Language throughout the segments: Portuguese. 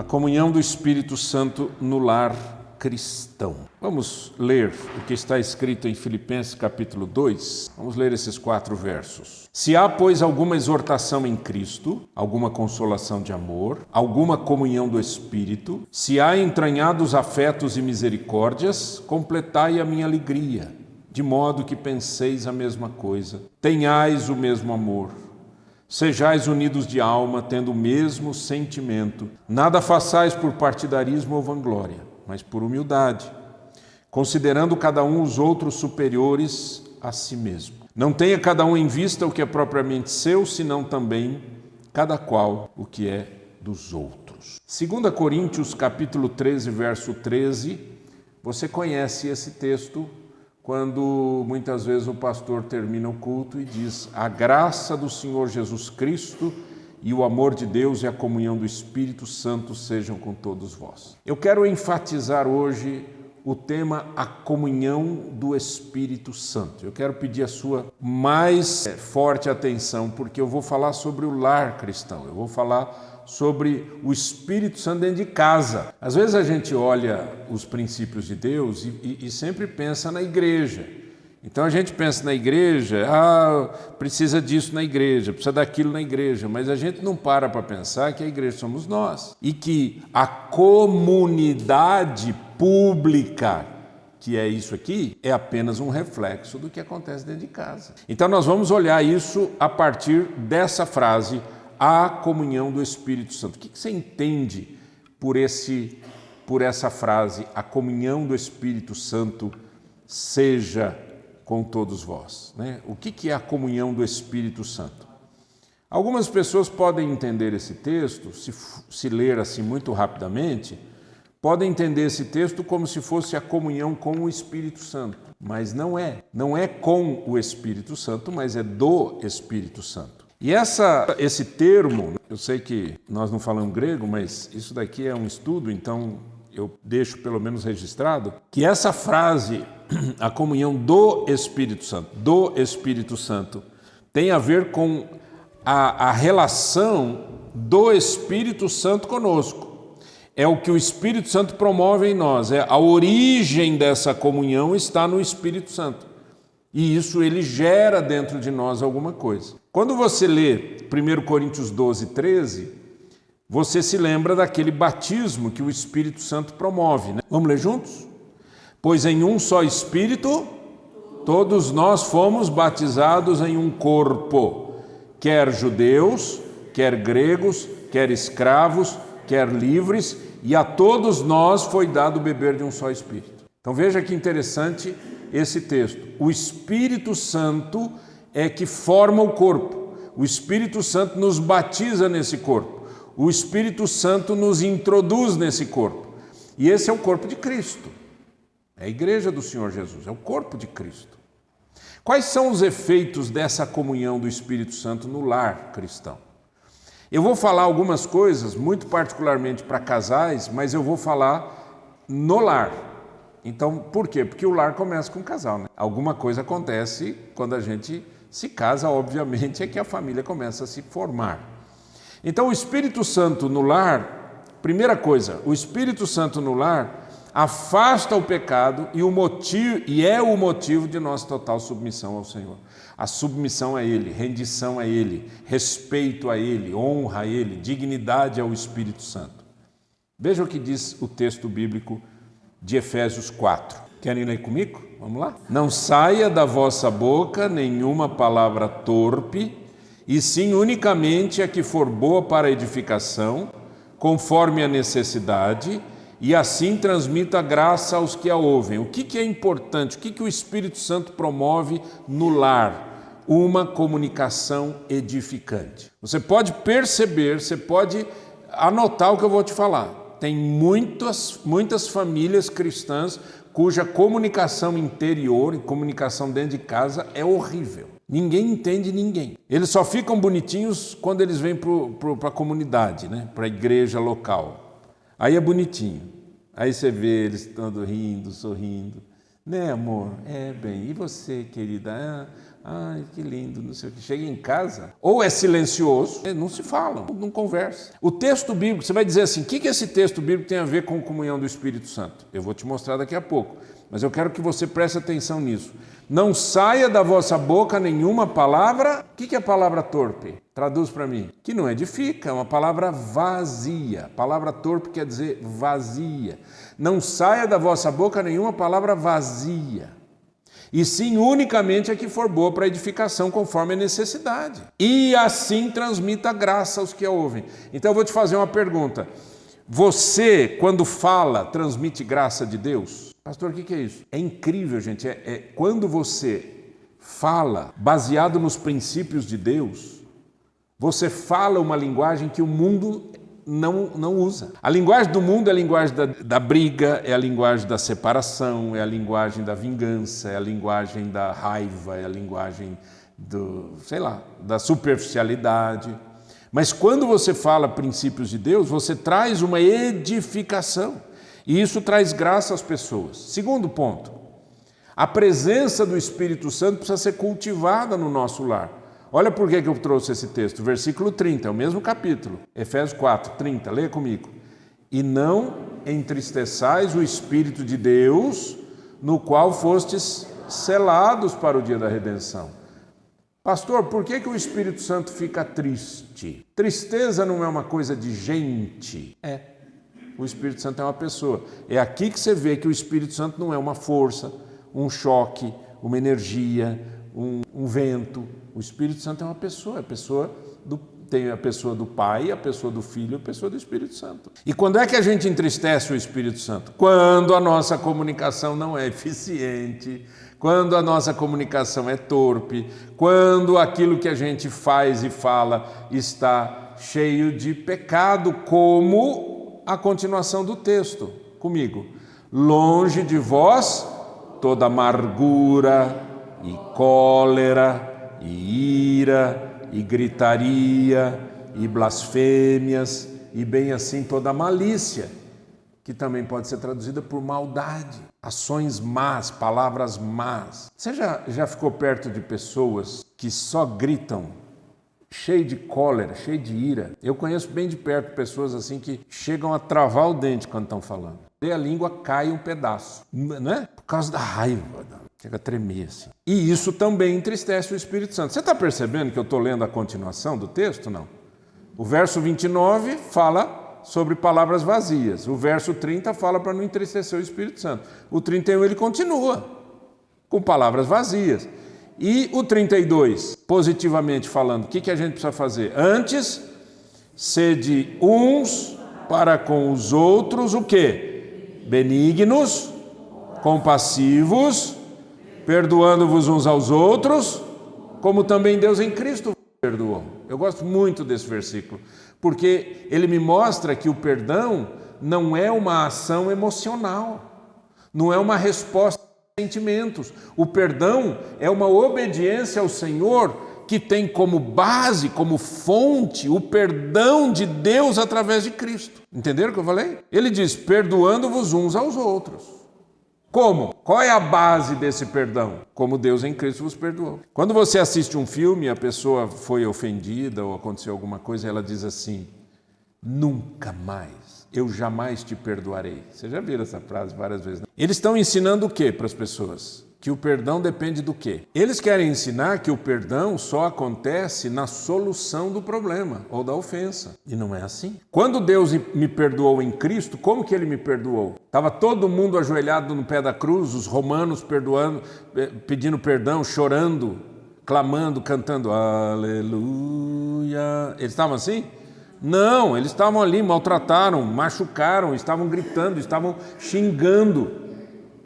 comunhão do Espírito Santo no lar cristão. Vamos ler o que está escrito em Filipenses capítulo 2. Vamos ler esses 4 versos. Se há, pois, alguma exortação em Cristo, alguma consolação de amor, alguma comunhão do Espírito, se há entranhados afetos e misericórdias, completai a minha alegria, de modo que penseis a mesma coisa, tenhais o mesmo amor, sejais unidos de alma, tendo o mesmo sentimento. Nada façais por partidarismo ou vanglória, mas por humildade, considerando cada um os outros superiores a si mesmo. Não tenha cada um em vista o que é propriamente seu, senão também cada qual o que é dos outros. 2 Coríntios capítulo 13, verso 13, você conhece esse texto quando muitas vezes o pastor termina o culto e diz: a graça do Senhor Jesus Cristo e o amor de Deus e a comunhão do Espírito Santo sejam com todos vós. Eu quero enfatizar hoje o tema a comunhão do Espírito Santo. Eu quero pedir a sua mais forte atenção, porque eu vou falar sobre o lar cristão, eu vou falar sobre o Espírito Santo dentro de casa. Às vezes a gente olha os princípios de Deus e sempre pensa na igreja. Então a gente pensa na igreja, precisa disso na igreja, precisa daquilo na igreja, mas a gente não para pensar que a igreja somos nós e que a comunidade pública, que é isso aqui, é apenas um reflexo do que acontece dentro de casa. Então nós vamos olhar isso a partir dessa frase, a comunhão do Espírito Santo. O que você entende por essa frase, a comunhão do Espírito Santo seja com todos vós, né? O que é a comunhão do Espírito Santo? Algumas pessoas podem entender esse texto, se ler assim muito rapidamente, podem entender esse texto como se fosse a comunhão com o Espírito Santo, mas não é. Não é com o Espírito Santo, mas é do Espírito Santo. E esse termo, eu sei que nós não falamos grego, mas isso daqui é um estudo, então eu deixo pelo menos registrado, que essa frase, a comunhão do Espírito Santo, tem a ver com a relação do Espírito Santo conosco. É o que o Espírito Santo promove em nós, a origem dessa comunhão está no Espírito Santo. E isso ele gera dentro de nós alguma coisa. Quando você lê 1 Coríntios 12, 13, você se lembra daquele batismo que o Espírito Santo promove, né? Vamos ler juntos? Pois em um só Espírito, todos nós fomos batizados em um corpo, quer judeus, quer gregos, quer escravos, quer livres, e a todos nós foi dado beber de um só Espírito. Então veja que interessante esse texto. O Espírito Santo é que forma o corpo. O Espírito Santo nos batiza nesse corpo. O Espírito Santo nos introduz nesse corpo. E esse é o corpo de Cristo. É a igreja do Senhor Jesus, é o corpo de Cristo. Quais são os efeitos dessa comunhão do Espírito Santo no lar cristão? Eu vou falar algumas coisas, muito particularmente para casais, mas eu vou falar no lar. Então, por quê? Porque o lar começa com o casal, né? Alguma coisa acontece quando a gente se casa, obviamente, é que a família começa a se formar. Então, o Espírito Santo no lar, primeira coisa, o Espírito Santo no lar afasta o pecado e é o motivo de nossa total submissão ao Senhor. A submissão a Ele, rendição a Ele, respeito a Ele, honra a Ele, dignidade ao Espírito Santo. Veja o que diz o texto bíblico de Efésios 4. Querem ler comigo? Vamos lá? Não saia da vossa boca nenhuma palavra torpe, e sim unicamente a que for boa para a edificação, conforme a necessidade, e assim transmita graça aos que a ouvem. O que é importante? O que o Espírito Santo promove no lar? Uma comunicação edificante. Você pode perceber, você pode anotar o que eu vou te falar. Tem muitas famílias cristãs cuja comunicação interior e comunicação dentro de casa é horrível. Ninguém entende ninguém. Eles só ficam bonitinhos quando eles vêm para a comunidade, né? Para a igreja local. Aí é bonitinho. Aí você vê eles estando rindo, sorrindo. Né, amor? É, bem. E você, querida? Ai, que lindo, não sei o que. Chega em casa, ou é silencioso, não se falam, não conversam. O texto bíblico, você vai dizer assim, o que esse texto bíblico tem a ver com a comunhão do Espírito Santo? Eu vou te mostrar daqui a pouco, mas eu quero que você preste atenção nisso. Não saia da vossa boca nenhuma palavra. O que é a palavra torpe? Traduz para mim. Que não edifica, é uma palavra vazia. A palavra torpe quer dizer vazia. Não saia da vossa boca nenhuma palavra vazia. E sim unicamente a que for boa para edificação conforme a necessidade. E assim transmita graça aos que a ouvem. Então eu vou te fazer uma pergunta. Você, quando fala, transmite graça de Deus? Pastor, o que é isso? É incrível, gente. Quando você fala baseado nos princípios de Deus, você fala uma linguagem que o mundo não usa. A linguagem do mundo é a linguagem da briga, é a linguagem da separação, é a linguagem da vingança, é a linguagem da raiva, é a linguagem da superficialidade. Mas quando você fala princípios de Deus, você traz uma edificação. E isso traz graça às pessoas. Segundo ponto, a presença do Espírito Santo precisa ser cultivada no nosso lar. Olha por que eu trouxe esse texto. Versículo 30, é o mesmo capítulo. Efésios 4, 30, leia comigo. E não entristeçais o Espírito de Deus, no qual fostes selados para o dia da redenção. Pastor, por que o Espírito Santo fica triste? Tristeza não é uma coisa de gente. O Espírito Santo é uma pessoa. É aqui que você vê que o Espírito Santo não é uma força, um choque, uma energia, um vento. O Espírito Santo é uma pessoa. Tem a pessoa do Pai, a pessoa do Filho, a pessoa do Espírito Santo. E quando é que a gente entristece o Espírito Santo? Quando a nossa comunicação não é eficiente, quando a nossa comunicação é torpe, quando aquilo que a gente faz e fala está cheio de pecado, como a continuação do texto, comigo. Longe de vós toda amargura e cólera e ira e gritaria e blasfêmias e bem assim toda malícia, que também pode ser traduzida por maldade, ações más, palavras más. Você já ficou perto de pessoas que só gritam, cheio de cólera, cheio de ira? Eu conheço bem de perto pessoas assim que chegam a travar o dente quando estão falando. E a língua cai um pedaço, não é? Por causa da raiva, chega a tremer assim. E isso também entristece o Espírito Santo. Você está percebendo que eu estou lendo a continuação do texto? Não. O verso 29 fala sobre palavras vazias. O verso 30 fala para não entristecer o Espírito Santo. O 31 ele continua com palavras vazias. E o 32, positivamente falando, o que a gente precisa fazer? Antes, sede uns para com os outros, o quê? Benignos, compassivos, perdoando-vos uns aos outros, como também Deus em Cristo perdoou. Eu gosto muito desse versículo, porque ele me mostra que o perdão não é uma ação emocional, não é uma resposta sentimentos. O perdão é uma obediência ao Senhor que tem como base, como fonte, o perdão de Deus através de Cristo. Entenderam o que eu falei? Ele diz, perdoando-vos uns aos outros. Como? Qual é a base desse perdão? Como Deus em Cristo vos perdoou. Quando você assiste um filme e a pessoa foi ofendida ou aconteceu alguma coisa, ela diz assim, nunca mais. Eu jamais te perdoarei. Você já viu essa frase várias vezes, né? Eles estão ensinando o quê para as pessoas? Que o perdão depende do quê? Eles querem ensinar que o perdão só acontece na solução do problema ou da ofensa. E não é assim. Quando Deus me perdoou em Cristo, como que Ele me perdoou? Estava todo mundo ajoelhado no pé da cruz, os romanos perdoando, pedindo perdão, chorando, clamando, cantando, aleluia. Eles estavam assim? Não, eles estavam ali, maltrataram, machucaram, estavam gritando, estavam xingando,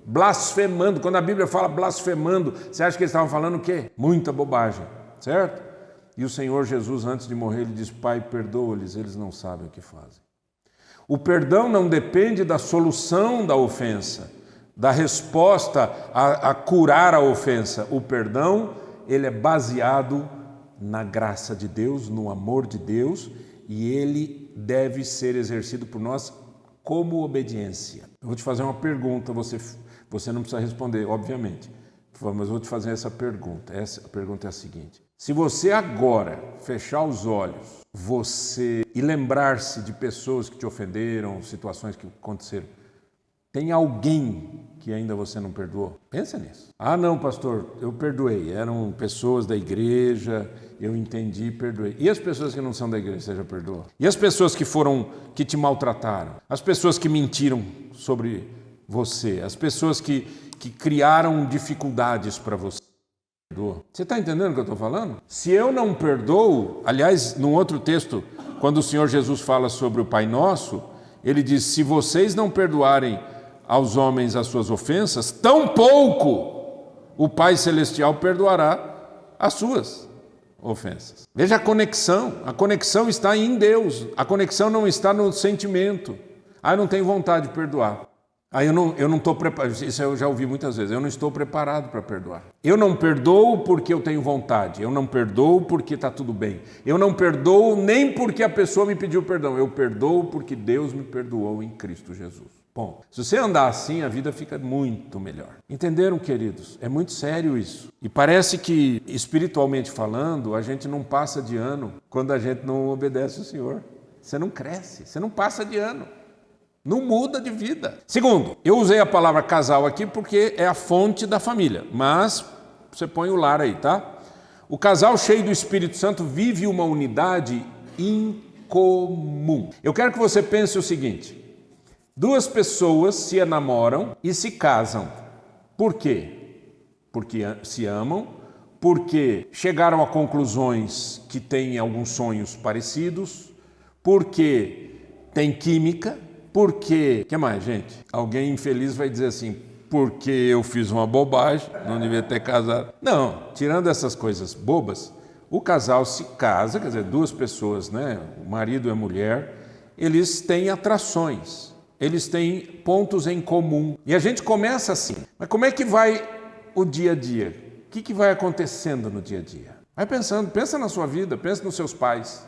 blasfemando. Quando a Bíblia fala blasfemando, você acha que eles estavam falando o quê? Muita bobagem, certo? E o Senhor Jesus, antes de morrer, ele diz, Pai, perdoa-lhes, eles não sabem o que fazem. O perdão não depende da solução da ofensa, da resposta a curar a ofensa. O perdão, ele é baseado na graça de Deus, no amor de Deus, e ele deve ser exercido por nós como obediência. Eu vou te fazer uma pergunta, você não precisa responder, obviamente. Mas eu vou te fazer essa pergunta. A pergunta é a seguinte: se você agora fechar os olhos, e lembrar-se de pessoas que te ofenderam, situações que aconteceram, tem alguém que ainda você não perdoou? Pensa nisso. Ah, não, pastor, eu perdoei. Eram pessoas da igreja, eu entendi e perdoei. E as pessoas que não são da igreja, você já perdoou? E as pessoas que te maltrataram? As pessoas que mentiram sobre você? As pessoas que criaram dificuldades para você? Você está entendendo o que eu estou falando? Se eu não perdoo, aliás, num outro texto, quando o Senhor Jesus fala sobre o Pai Nosso, ele diz: se vocês não perdoarem aos homens as suas ofensas, tampouco o Pai Celestial perdoará as suas ofensas. Veja a conexão está em Deus, a conexão não está no sentimento. Ah, eu não tenho vontade de perdoar. Ah, eu não estou preparado. Isso eu já ouvi muitas vezes. Eu não estou preparado para perdoar. Eu não perdoo porque eu tenho vontade. Eu não perdoo porque está tudo bem. Eu não perdoo nem porque a pessoa me pediu perdão. Eu perdoo porque Deus me perdoou em Cristo Jesus. Bom, se você andar assim, a vida fica muito melhor. Entenderam, queridos? É muito sério isso. E parece que, espiritualmente falando, a gente não passa de ano quando a gente não obedece o Senhor. Você não cresce, você não passa de ano. Não muda de vida. Segundo, eu usei a palavra casal aqui porque é a fonte da família, mas você põe o lar aí, tá? O casal cheio do Espírito Santo vive uma unidade incomum. Eu quero que você pense o seguinte: duas pessoas se enamoram e se casam. Por quê? Porque se amam, porque chegaram a conclusões que têm alguns sonhos parecidos, porque tem química. Por quê? O que mais, gente? Alguém infeliz vai dizer assim: porque eu fiz uma bobagem, não devia ter casado. Não, tirando essas coisas bobas, o casal se casa, quer dizer, duas pessoas, né? O marido e a mulher, eles têm atrações, eles têm pontos em comum. E a gente começa assim. Mas como é que vai o dia a dia? O que vai acontecendo no dia a dia? Vai pensando, pensa na sua vida, pensa nos seus pais,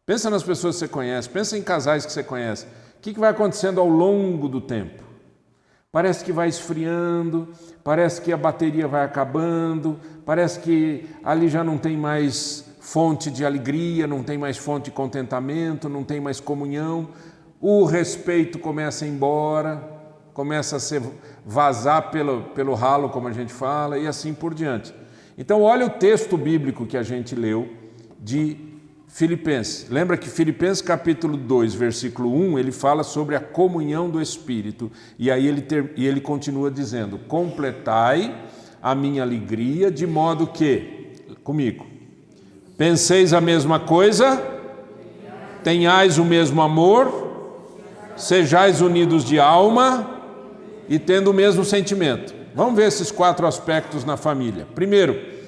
pensa nas pessoas que você conhece, pensa em casais que você conhece. O que vai acontecendo ao longo do tempo? Parece que vai esfriando, parece que a bateria vai acabando, parece que ali já não tem mais fonte de alegria, não tem mais fonte de contentamento, não tem mais comunhão, o respeito começa a ir embora, começa a se vazar pelo ralo, como a gente fala, e assim por diante. Então, olha o texto bíblico que a gente leu de Filipenses. Lembra que Filipenses capítulo 2, versículo 1, ele fala sobre a comunhão do Espírito. E aí ele continua dizendo: completai a minha alegria de modo que, comigo, penseis a mesma coisa, tenhais o mesmo amor, sejais unidos de alma e tendo o mesmo sentimento. Vamos ver esses 4 aspectos na família. Primeiro,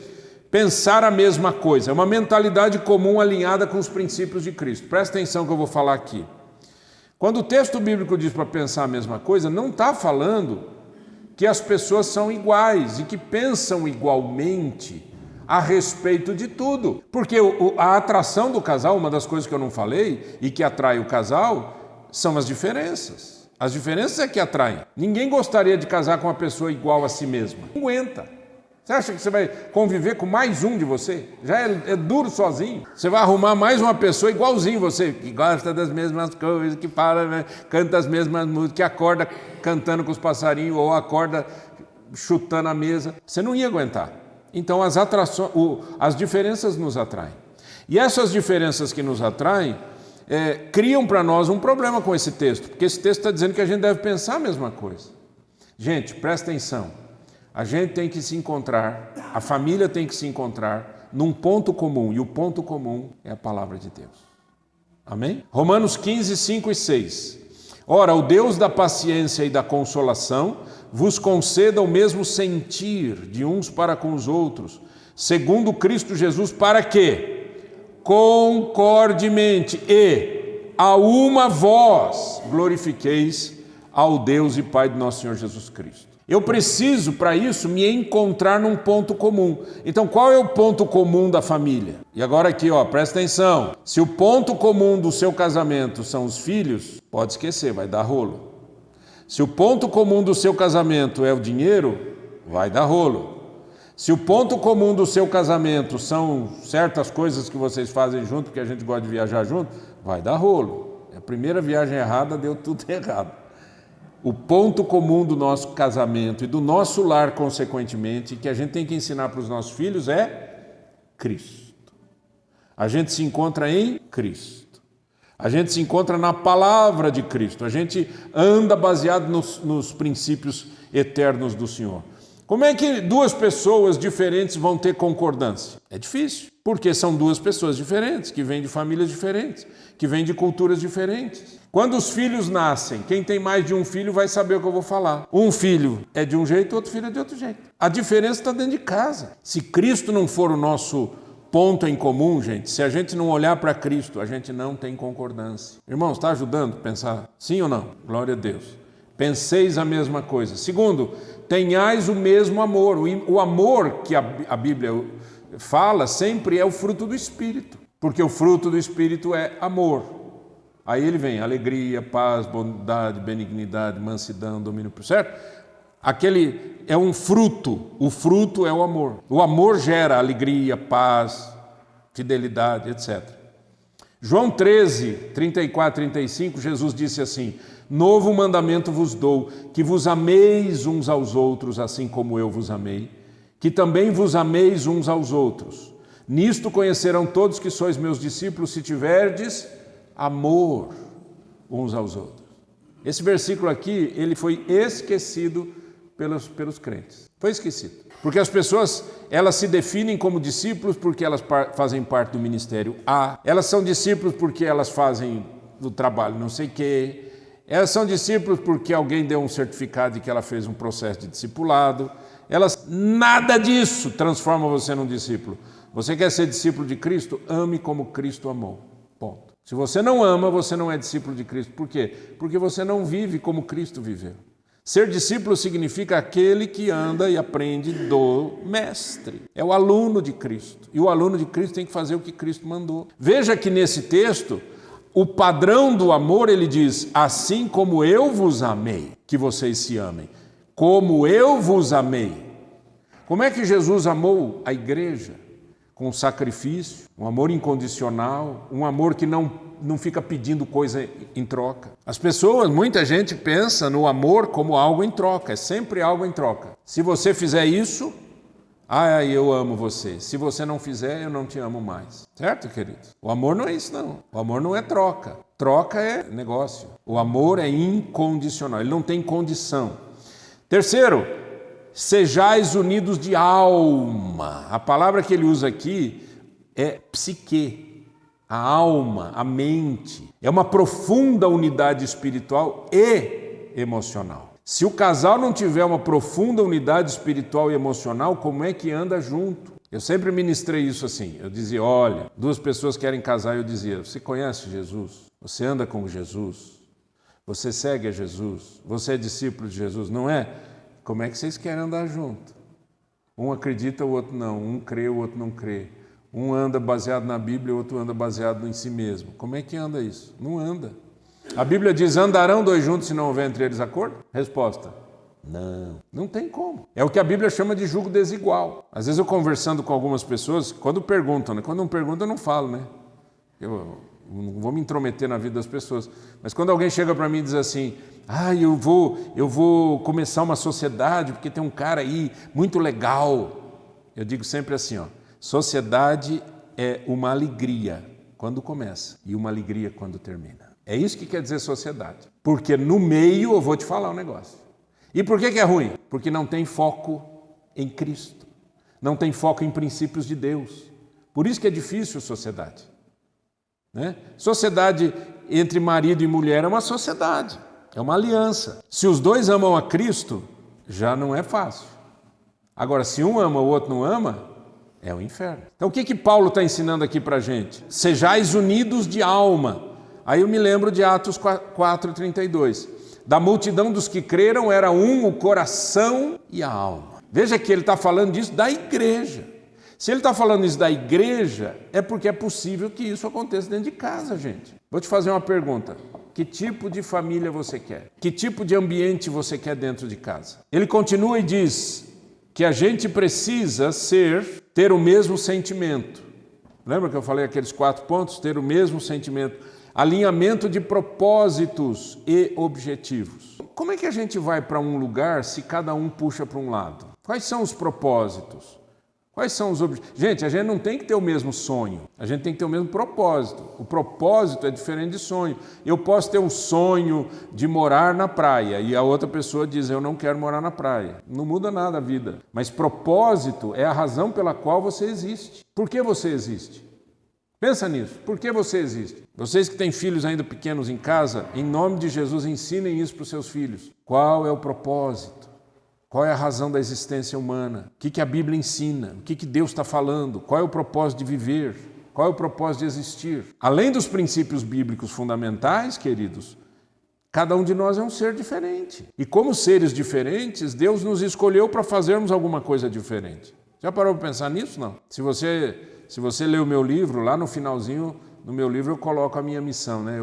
pensar a mesma coisa, é uma mentalidade comum alinhada com os princípios de Cristo. Presta atenção que eu vou falar aqui. Quando o texto bíblico diz para pensar a mesma coisa, não está falando que as pessoas são iguais e que pensam igualmente a respeito de tudo. Porque a atração do casal, uma das coisas que eu não falei e que atrai o casal, são as diferenças. As diferenças é que atraem. Ninguém gostaria de casar com uma pessoa igual a si mesma. Não aguenta. Você acha que você vai conviver com mais um de você? Já é duro sozinho. Você vai arrumar mais uma pessoa igualzinho você, que gosta das mesmas coisas, que fala, né, canta as mesmas músicas, que acorda cantando com os passarinhos ou acorda chutando a mesa. Você não ia aguentar. Então as diferenças nos atraem. E essas diferenças que nos atraem criam para nós um problema com esse texto, porque esse texto está dizendo que a gente deve pensar a mesma coisa. Gente, presta atenção. A gente tem que se encontrar, a família tem que se encontrar num ponto comum, e o ponto comum é a palavra de Deus. Amém? Romanos 15, 5 e 6. Ora, o Deus da paciência e da consolação vos conceda o mesmo sentir de uns para com os outros, segundo Cristo Jesus, para que concordemente e a uma voz glorifiqueis ao Deus e Pai do nosso Senhor Jesus Cristo. Eu preciso, para isso, me encontrar num ponto comum. Então, qual é o ponto comum da família? E agora aqui, presta atenção. Se o ponto comum do seu casamento são os filhos, pode esquecer, vai dar rolo. Se o ponto comum do seu casamento é o dinheiro, vai dar rolo. Se o ponto comum do seu casamento são certas coisas que vocês fazem junto, porque a gente gosta de viajar junto, vai dar rolo. A primeira viagem errada deu tudo errado. O ponto comum do nosso casamento e do nosso lar, consequentemente, que a gente tem que ensinar para os nossos filhos é Cristo. A gente se encontra em Cristo. A gente se encontra na palavra de Cristo. A gente anda baseado nos princípios eternos do Senhor. Como é que duas pessoas diferentes vão ter concordância? É difícil, porque são duas pessoas diferentes, que vêm de famílias diferentes, que vêm de culturas diferentes. Quando os filhos nascem, quem tem mais de um filho vai saber o que eu vou falar. Um filho é de um jeito, outro filho é de outro jeito. A diferença está dentro de casa. Se Cristo não for o nosso ponto em comum, gente, se a gente não olhar para Cristo, a gente não tem concordância. Irmãos, está ajudando a pensar? Sim ou não? Glória a Deus. Penseis a mesma coisa. Segundo, tenhais o mesmo amor. O amor que a Bíblia fala sempre é o fruto do Espírito, porque o fruto do Espírito é amor. Aí ele vem alegria, paz, bondade, benignidade, mansidão, domínio próprio, certo? Aquele é um fruto, o fruto é o amor. O amor gera alegria, paz, fidelidade, etc. João 13, 34, 35, Jesus disse assim: novo mandamento vos dou, que vos ameis uns aos outros, assim como eu vos amei, que também vos ameis uns aos outros. Nisto conhecerão todos que sois meus discípulos, se tiverdes amor uns aos outros. Esse versículo aqui, ele foi esquecido pelos crentes. Foi esquecido. Porque as pessoas, elas se definem como discípulos porque elas fazem parte do ministério A. Elas são discípulos porque elas fazem o trabalho não sei o quê. Elas são discípulos porque alguém deu um certificado de que ela fez um processo de discipulado. Nada disso transforma você num discípulo. Você quer ser discípulo de Cristo? Ame como Cristo amou. Ponto. Se você não ama, você não é discípulo de Cristo. Por quê? Porque você não vive como Cristo viveu. Ser discípulo significa aquele que anda e aprende do mestre. É o aluno de Cristo. E o aluno de Cristo tem que fazer o que Cristo mandou. Veja que nesse texto, o padrão do amor, ele diz: assim como eu vos amei, que vocês se amem. Como eu vos amei. Como é que Jesus amou a igreja? Com sacrifício, um amor incondicional, um amor que não fica pedindo coisa em troca. As pessoas, muita gente pensa no amor como algo em troca, é sempre algo em troca. Se você fizer isso, eu amo você. Se você não fizer, eu não te amo mais. Certo, queridos? O amor não é isso, não. O amor não é troca. Troca é negócio. O amor é incondicional, ele não tem condição. Terceiro, sejais unidos de alma. A palavra que ele usa aqui é psique, a alma, a mente. É uma profunda unidade espiritual e emocional. Se o casal não tiver uma profunda unidade espiritual e emocional, como é que anda junto? Eu sempre ministrei isso assim. Eu dizia, olha, duas pessoas querem casar, eu dizia, você conhece Jesus? Você anda com Jesus? Você segue a Jesus? Você é discípulo de Jesus? Não é? Como é que vocês querem andar junto? Um acredita, o outro não. Um crê, o outro não crê. Um anda baseado na Bíblia, o outro anda baseado em si mesmo. Como é que anda isso? Não anda. A Bíblia diz, andarão dois juntos se não houver entre eles acordo? Resposta, não tem como. É o que a Bíblia chama de jugo desigual. Às vezes eu conversando com algumas pessoas, quando perguntam, né? Quando não perguntam eu não falo, né? Eu não vou me intrometer na vida das pessoas. Mas quando alguém chega para mim e diz assim, eu vou começar uma sociedade porque tem um cara aí muito legal. Eu digo sempre assim, sociedade é uma alegria quando começa e uma alegria quando termina. É isso que quer dizer sociedade. Porque no meio eu vou te falar um negócio. E por que é ruim? Porque não tem foco em Cristo. Não tem foco em princípios de Deus. Por isso que é difícil sociedade. Né? Sociedade entre marido e mulher é uma sociedade, é uma aliança. Se os dois amam a Cristo, já não é fácil. Agora, se um ama, o outro não ama, é o inferno. Então, o que Paulo está ensinando aqui para a gente? Sejais unidos de alma. Aí eu me lembro de Atos 4:32. Da multidão dos que creram era um o coração e a alma. Veja que ele está falando disso da igreja. Se ele está falando isso da igreja, é porque é possível que isso aconteça dentro de casa, gente. Vou te fazer uma pergunta. Que tipo de família você quer? Que tipo de ambiente você quer dentro de casa? Ele continua e diz, que a gente precisa ter o mesmo sentimento. Lembra que eu falei aqueles 4 pontos? Ter o mesmo sentimento. Alinhamento de propósitos e objetivos. Como é que a gente vai para um lugar se cada um puxa para um lado? Quais são os propósitos? Quais são os objetivos? Gente, a gente não tem que ter o mesmo sonho, a gente tem que ter o mesmo propósito. O propósito é diferente de sonho. Eu posso ter um sonho de morar na praia e a outra pessoa diz, eu não quero morar na praia. Não muda nada a vida. Mas propósito é a razão pela qual você existe. Por que você existe? Pensa nisso. Por que você existe? Vocês que têm filhos ainda pequenos em casa, em nome de Jesus, ensinem isso para os seus filhos. Qual é o propósito? Qual é a razão da existência humana? O que a Bíblia ensina? O que Deus está falando? Qual é o propósito de viver? Qual é o propósito de existir? Além dos princípios bíblicos fundamentais, queridos, cada um de nós é um ser diferente. E como seres diferentes, Deus nos escolheu para fazermos alguma coisa diferente. Já parou para pensar nisso? Não. Se você ler o meu livro, lá no finalzinho, no meu livro eu coloco a minha missão, né?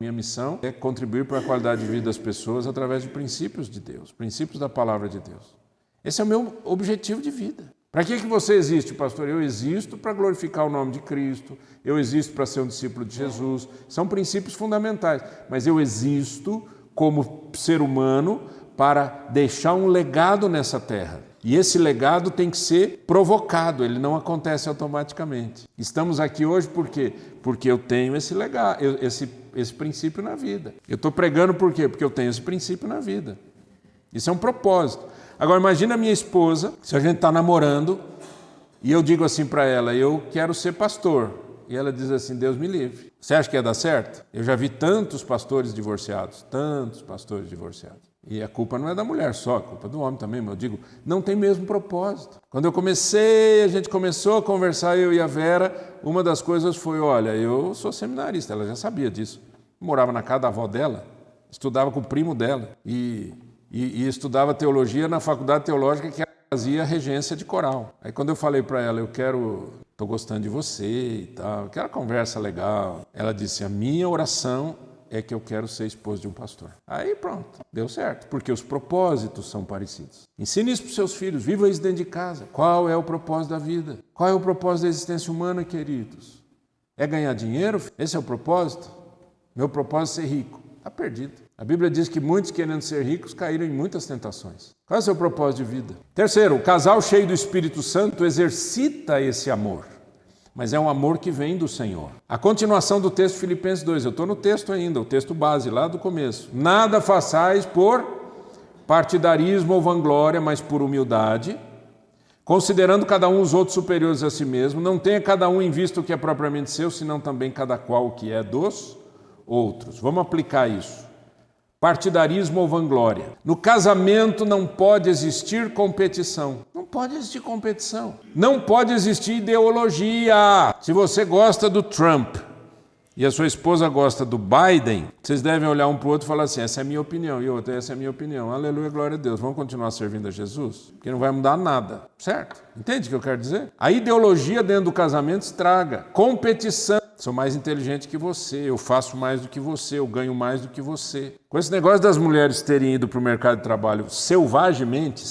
Minha missão é contribuir para a qualidade de vida das pessoas através de princípios de Deus, princípios da palavra de Deus. Esse é o meu objetivo de vida. Para que você existe, pastor? Eu existo para glorificar o nome de Cristo, eu existo para ser um discípulo de Jesus. São princípios fundamentais, mas eu existo como ser humano para deixar um legado nessa terra. E esse legado tem que ser provocado, ele não acontece automaticamente. Estamos aqui hoje por quê? Porque eu tenho esse legado, esse princípio na vida. Eu estou pregando por quê? Porque eu tenho esse princípio na vida. Isso é um propósito. Agora imagina a minha esposa, se a gente está namorando, e eu digo assim para ela, eu quero ser pastor. E ela diz assim, Deus me livre. Você acha que ia dar certo? Eu já vi tantos pastores divorciados. E a culpa não é da mulher só, a culpa é do homem também, mas eu digo, não tem mesmo propósito. Quando a gente começou a conversar, eu e a Vera, uma das coisas foi, olha, eu sou seminarista, ela já sabia disso. Morava na casa da avó dela, estudava com o primo dela e estudava teologia na faculdade teológica que ela fazia regência de coral. Aí quando eu falei para ela, estou gostando de você e tal, aquela conversa legal, ela disse, a minha oração é que eu quero ser esposo de um pastor. Aí pronto, deu certo, porque os propósitos são parecidos. Ensine isso para os seus filhos, viva isso dentro de casa. Qual é o propósito da vida? Qual é o propósito da existência humana, queridos? É ganhar dinheiro? Esse é o propósito? Meu propósito é ser rico. Está perdido. A Bíblia diz que muitos querendo ser ricos caíram em muitas tentações. Qual é o seu propósito de vida? Terceiro, o casal cheio do Espírito Santo exercita esse amor. Mas é um amor que vem do Senhor. A continuação do texto de Filipenses 2, eu estou no texto ainda, o texto base lá do começo. Nada façais por partidarismo ou vanglória, mas por humildade, considerando cada um os outros superiores a si mesmo, não tenha cada um em vista o que é propriamente seu, senão também cada qual o que é dos outros. Vamos aplicar isso. Partidarismo ou vanglória. No casamento não pode existir competição. Não pode existir competição. Não pode existir ideologia. Se você gosta do Trump e a sua esposa gosta do Biden, vocês devem olhar um para o outro e falar assim, essa é a minha opinião, e outra, essa é a minha opinião. Aleluia, glória a Deus. Vamos continuar servindo a Jesus? Porque não vai mudar nada, certo? Entende o que eu quero dizer? A ideologia dentro do casamento estraga. Competição. Sou mais inteligente que você, eu faço mais do que você, eu ganho mais do que você. Com esse negócio das mulheres terem ido para o mercado de trabalho selvagemente,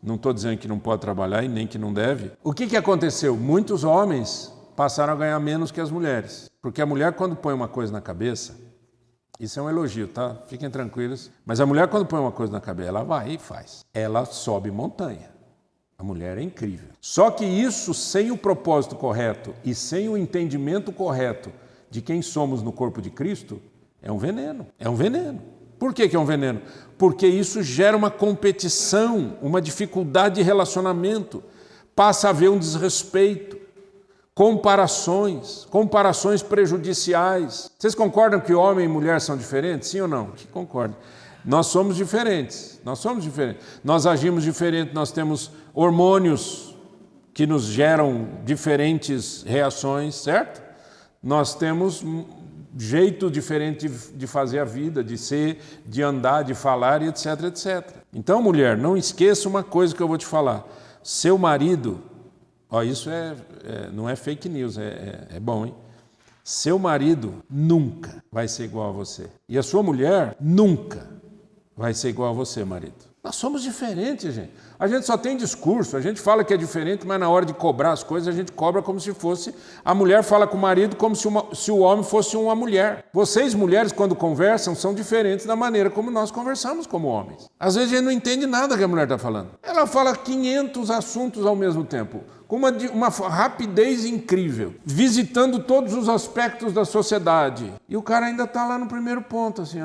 não estou dizendo que não pode trabalhar e nem que não deve. O que aconteceu? Muitos homens passaram a ganhar menos que as mulheres. Porque a mulher, quando põe uma coisa na cabeça, isso é um elogio, tá? Fiquem tranquilos. Mas a mulher, quando põe uma coisa na cabeça, ela vai e faz. Ela sobe montanha. A mulher é incrível. Só que isso, sem o propósito correto e sem o entendimento correto de quem somos no corpo de Cristo, é um veneno. É um veneno. Por que é um veneno? Porque isso gera uma competição, uma dificuldade de relacionamento. Passa a haver um desrespeito, comparações prejudiciais. Vocês concordam que homem e mulher são diferentes? Sim ou não? Que concordam. Nós somos diferentes, nós agimos diferente, nós temos hormônios que nos geram diferentes reações, certo? Nós temos um jeito diferente de fazer a vida, de ser, de andar, de falar, e etc, etc. Então, mulher, não esqueça uma coisa que eu vou te falar. Seu marido, isso não é fake news, é bom, hein? Seu marido nunca vai ser igual a você. E a sua mulher nunca vai ser igual a você, marido. Nós somos diferentes, gente. A gente só tem discurso, a gente fala que é diferente, mas na hora de cobrar as coisas, a gente cobra como se fosse... A mulher fala com o marido como se o homem fosse uma mulher. Vocês, mulheres, quando conversam, são diferentes da maneira como nós conversamos como homens. Às vezes a gente não entende nada que a mulher está falando. Ela fala 500 assuntos ao mesmo tempo, com uma rapidez incrível, visitando todos os aspectos da sociedade. E o cara ainda está lá no primeiro ponto, assim,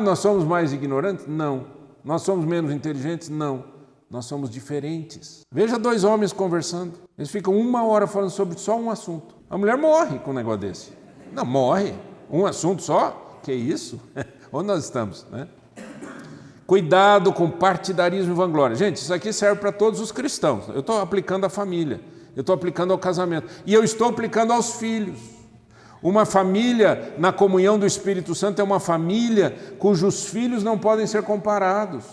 nós somos mais ignorantes? Não. Nós somos menos inteligentes? Não. Nós somos diferentes. Veja dois homens conversando. Eles ficam 1 hora falando sobre só um assunto. A mulher morre com um negócio desse. Não, morre. Um assunto só? Que isso? Onde nós estamos, né? Cuidado com partidarismo e vanglória. Gente, isso aqui serve para todos os cristãos. Eu estou aplicando à família. Eu estou aplicando ao casamento. E eu estou aplicando aos filhos. Uma família na comunhão do Espírito Santo é uma família cujos filhos não podem ser comparados.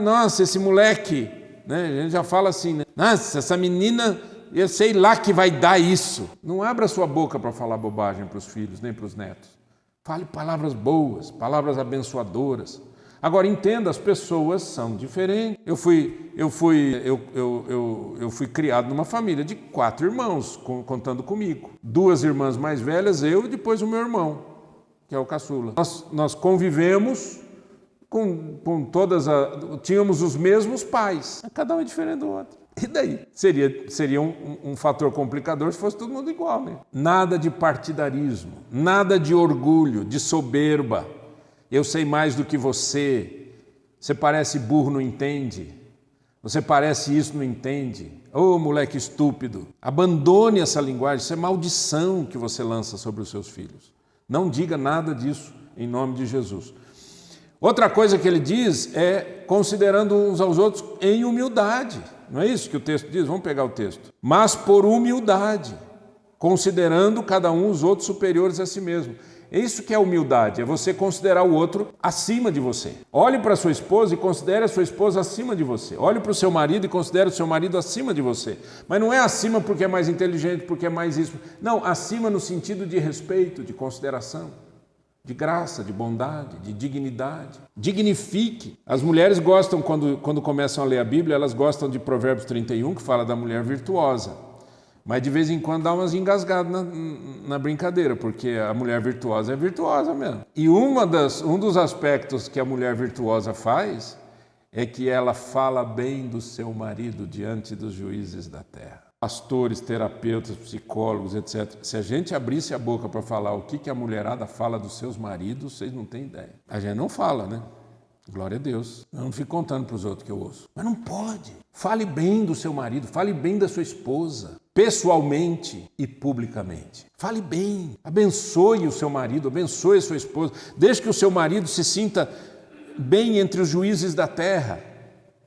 Nossa, esse moleque, né? A gente já fala assim, né? Nossa, essa menina, eu sei lá que vai dar isso. Não abra sua boca para falar bobagem para os filhos, nem para os netos. Fale palavras boas, palavras abençoadoras. Agora, entenda, as pessoas são diferentes. Eu fui criado numa família de 4 irmãos, contando comigo. 2 irmãs mais velhas, eu e depois o meu irmão, que é o caçula. Nós convivemos com todas tínhamos os mesmos pais. Cada um é diferente do outro. E daí? Seria um fator complicador se fosse todo mundo igual, né? Nada de partidarismo, nada de orgulho, de soberba. Eu sei mais do que você. Você parece burro, não entende. Você parece isso, não entende. Ô, moleque estúpido. Abandone essa linguagem. Isso é maldição que você lança sobre os seus filhos. Não diga nada disso em nome de Jesus. Outra coisa que ele diz é considerando uns aos outros em humildade. Não é isso que o texto diz? Vamos pegar o texto. Mas por humildade, considerando cada um os outros superiores a si mesmo. É isso que é humildade, é você considerar o outro acima de você. Olhe para a sua esposa e considere a sua esposa acima de você. Olhe para o seu marido e considere o seu marido acima de você. Mas não é acima porque é mais inteligente, porque é mais isso. Não, acima no sentido de respeito, de consideração, de graça, de bondade, de dignidade. Dignifique. As mulheres gostam, quando começam a ler a Bíblia, elas gostam de Provérbios 31, que fala da mulher virtuosa. Mas de vez em quando dá umas engasgadas na brincadeira, porque a mulher virtuosa é virtuosa mesmo. E um dos aspectos que a mulher virtuosa faz é que ela fala bem do seu marido diante dos juízes da terra. Pastores, terapeutas, psicólogos, etc. Se a gente abrisse a boca para falar o que a mulherada fala dos seus maridos, vocês não têm ideia. A gente não fala, né? Glória a Deus. Eu não fico contando para os outros que eu ouço. Mas não pode. Fale bem do seu marido, fale bem da sua esposa, pessoalmente e publicamente. Fale bem, abençoe o seu marido, abençoe a sua esposa. Deixe que o seu marido se sinta bem entre os juízes da terra.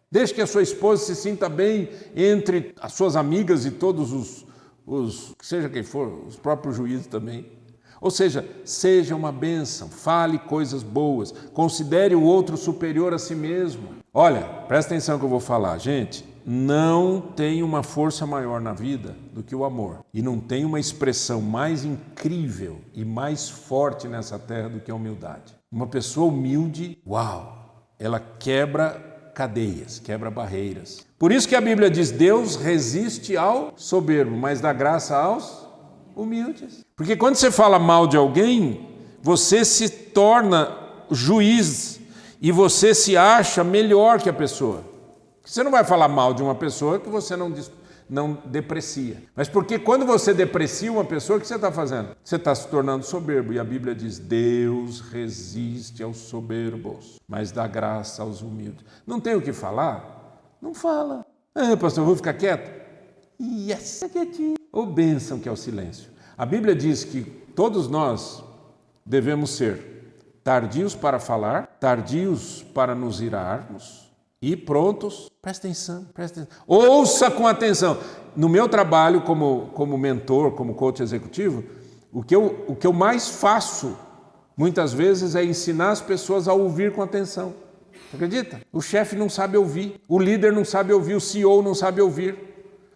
Deixe que a sua esposa se sinta bem entre as suas amigas e todos os seja quem for, os próprios juízes também. Ou seja uma bênção, fale coisas boas, considere o outro superior a si mesmo. Olha, presta atenção no que eu vou falar, gente. Não tem uma força maior na vida do que o amor. E não tem uma expressão mais incrível e mais forte nessa terra do que a humildade. Uma pessoa humilde, ela quebra cadeias, quebra barreiras. Por isso que a Bíblia diz, Deus resiste ao soberbo, mas dá graça aos humildes. Porque quando você fala mal de alguém, você se torna juiz e você se acha melhor que a pessoa. Você não vai falar mal de uma pessoa que você não deprecia. Mas porque quando você deprecia uma pessoa, o que você está fazendo? Você está se tornando soberbo. E a Bíblia diz, Deus resiste aos soberbos, mas dá graça aos humildes. Não tem o que falar? Não fala. Pastor, eu vou ficar quieto? Yes, quietinho. Ô bênção que é o silêncio. A Bíblia diz que todos nós devemos ser tardios para falar, tardios para nos irarmos e prontos. Presta atenção. Ouça com atenção. No meu trabalho como mentor, como coach executivo, o que eu mais faço muitas vezes é ensinar as pessoas a ouvir com atenção. Você acredita? O chefe não sabe ouvir, o líder não sabe ouvir, o CEO não sabe ouvir.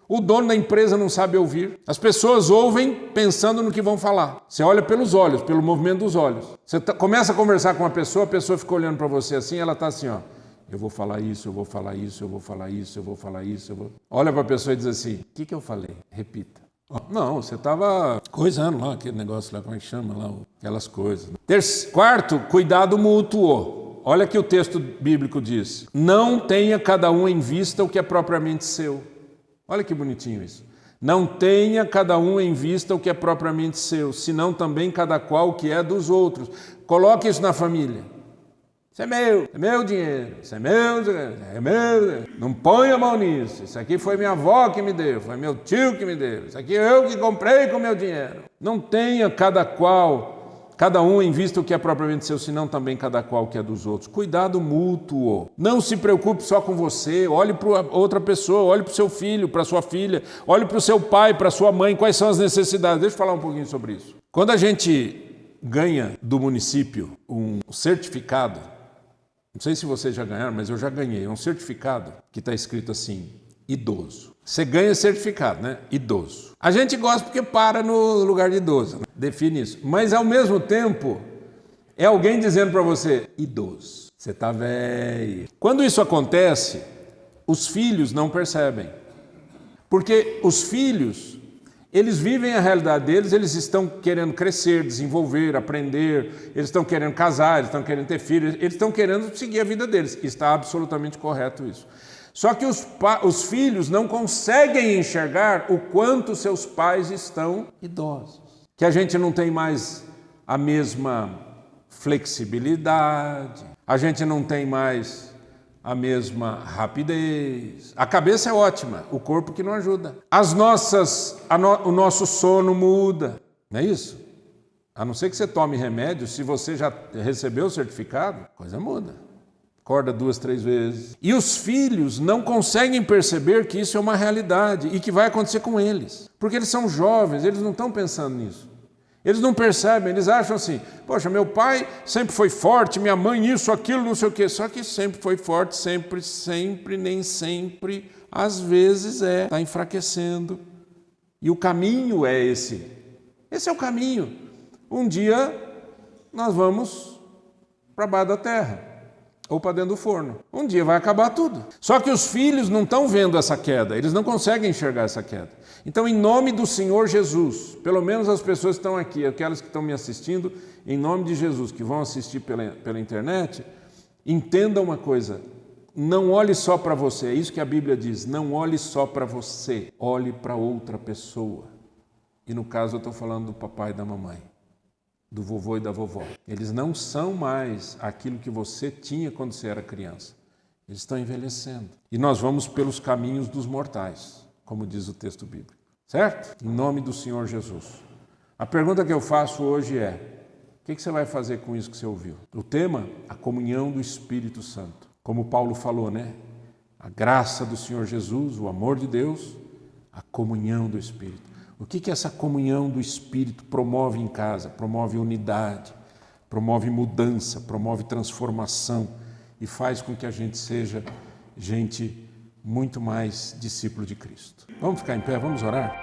O dono da empresa não sabe ouvir. As pessoas ouvem pensando no que vão falar. Você olha pelos olhos, pelo movimento dos olhos. Você começa a conversar com uma pessoa, a pessoa fica olhando para você assim, ela está assim, ó. eu vou falar isso, eu vou falar isso, eu vou falar isso, eu vou falar isso. Olha para a pessoa e diz assim, o que eu falei? Repita. Não, você estava coisando lá, aquele negócio lá, como é que chama lá, aquelas coisas. Quarto, cuidado mútuo. Olha que o texto bíblico diz, não tenha cada um em vista o que é propriamente seu. Olha que bonitinho isso. Não tenha cada um em vista o que é propriamente seu, senão também cada qual o que é dos outros. Coloque isso na família. Isso é meu dinheiro, isso é meu. Não ponha a mão nisso. Isso aqui foi minha avó que me deu, foi meu tio que me deu. Isso aqui eu que comprei com meu dinheiro. Não tenha cada um em vista o que é propriamente seu, senão também cada qual o que é dos outros. Cuidado mútuo. Não se preocupe só com você. Olhe para outra pessoa, olhe para o seu filho, para a sua filha, olhe para o seu pai, para a sua mãe. Quais são as necessidades? Deixa eu falar um pouquinho sobre isso. Quando a gente ganha do município um certificado, não sei se vocês já ganharam, mas eu já ganhei um certificado que está escrito assim, idoso. Você ganha certificado, né? Idoso. A gente gosta porque para no lugar de idoso, né? Define isso. Mas ao mesmo tempo, é alguém dizendo para você, idoso, você está velho. Quando isso acontece, os filhos não percebem. Porque os filhos, eles vivem a realidade deles, eles estão querendo crescer, desenvolver, aprender, eles estão querendo casar, eles estão querendo ter filhos, eles estão querendo seguir a vida deles. Está absolutamente correto isso. Só que os filhos não conseguem enxergar o quanto seus pais estão idosos. Que a gente não tem mais a mesma flexibilidade, a gente não tem mais a mesma rapidez. A cabeça é ótima, o corpo que não ajuda. O nosso sono muda, não é isso? A não ser que você tome remédio, se você já recebeu o certificado, a coisa muda. Acorda 2, 3 vezes. E os filhos não conseguem perceber que isso é uma realidade e que vai acontecer com eles. Porque eles são jovens, eles não estão pensando nisso. Eles não percebem, eles acham assim, poxa, meu pai sempre foi forte, minha mãe isso, aquilo, não sei o quê. Só que sempre foi forte, sempre, nem sempre, às vezes está enfraquecendo. E o caminho é esse. Esse é o caminho. Um dia nós vamos para baixo da terra. Ou para dentro do forno. Um dia vai acabar tudo. Só que os filhos não estão vendo essa queda, eles não conseguem enxergar essa queda. Então, em nome do Senhor Jesus, pelo menos as pessoas que estão aqui, aquelas que estão me assistindo, em nome de Jesus, que vão assistir pela internet, entenda uma coisa, não olhe só para você, é isso que a Bíblia diz, não olhe só para você, olhe para outra pessoa. E no caso eu estou falando do papai e da mamãe, do vovô e da vovó. Eles não são mais aquilo que você tinha quando você era criança. Eles estão envelhecendo. E nós vamos pelos caminhos dos mortais, como diz o texto bíblico. Certo? Em nome do Senhor Jesus. A pergunta que eu faço hoje é, o que você vai fazer com isso que você ouviu? O tema, a comunhão do Espírito Santo. Como Paulo falou, né? A graça do Senhor Jesus, o amor de Deus, a comunhão do Espírito. O que essa comunhão do Espírito promove em casa? Promove unidade, promove mudança, promove transformação e faz com que a gente seja gente muito mais discípulo de Cristo. Vamos ficar em pé, vamos orar?